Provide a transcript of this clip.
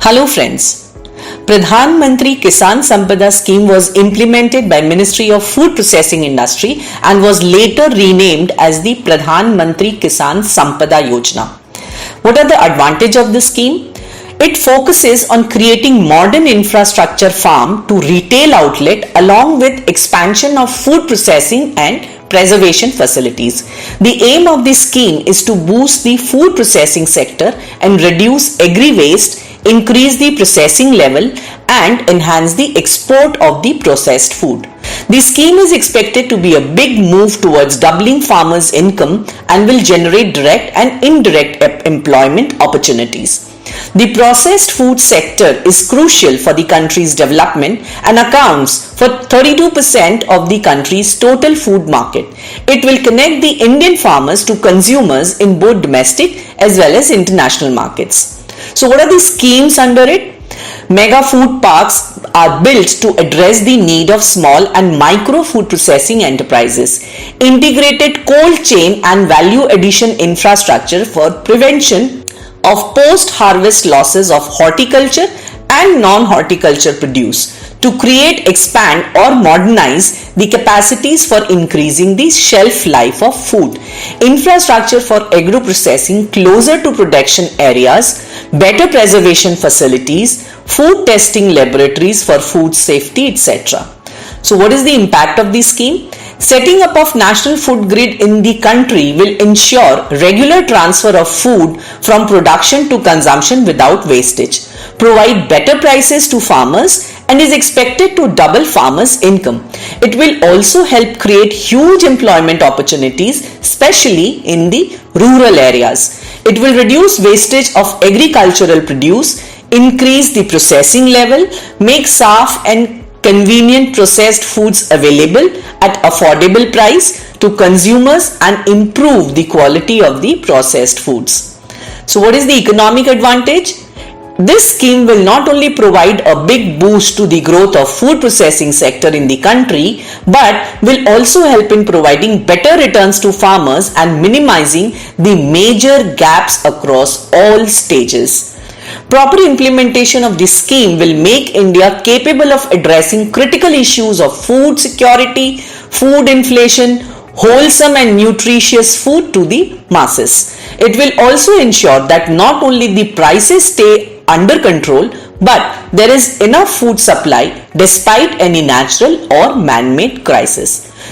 Hello friends. Pradhan Mantri Kisan Sampada scheme was implemented by Ministry of Food Processing Industry and was later renamed as the Pradhan Mantri Kisan Sampada Yojana. What are the advantages of this scheme? It focuses on creating modern infrastructure farm to retail outlet along with expansion of food processing and preservation facilities. The aim of this scheme is to boost the food processing sector and reduce agri waste, increase the processing level and enhance the export of the processed food. The scheme is expected to be a big move towards doubling farmers' income and will generate direct and indirect employment opportunities. The processed food sector is crucial for the country's development and accounts for 32% of the country's total food market. It will connect the Indian farmers to consumers in both domestic as well as international markets. So what are the schemes under it? Mega food parks are built to address the need of small and micro food processing enterprises. Integrated cold chain and value addition infrastructure for prevention of post-harvest losses of horticulture and non-horticulture produce to create, expand or modernize the capacities for increasing the shelf life of food. Infrastructure for agro-processing closer to production areas, better preservation facilities, food testing laboratories for food safety, etc. So what is the impact of this scheme? Setting up of national food grid in the country will ensure regular transfer of food from production to consumption without wastage, provide better prices to farmers and is expected to double farmers' income. It will also help create huge employment opportunities, especially in the rural areas. It will reduce wastage of agricultural produce, increase the processing level, make safe and convenient processed foods available at affordable price to consumers and improve the quality of the processed foods. So what is the economic advantage? This scheme will not only provide a big boost to the growth of food processing sector in the country, but will also help in providing better returns to farmers and minimizing the major gaps across all stages. Proper implementation of this scheme will make India capable of addressing critical issues of food security, food inflation, wholesome and nutritious food to the masses. It will also ensure that not only the prices stay under control, but there is enough food supply despite any natural or man-made crisis.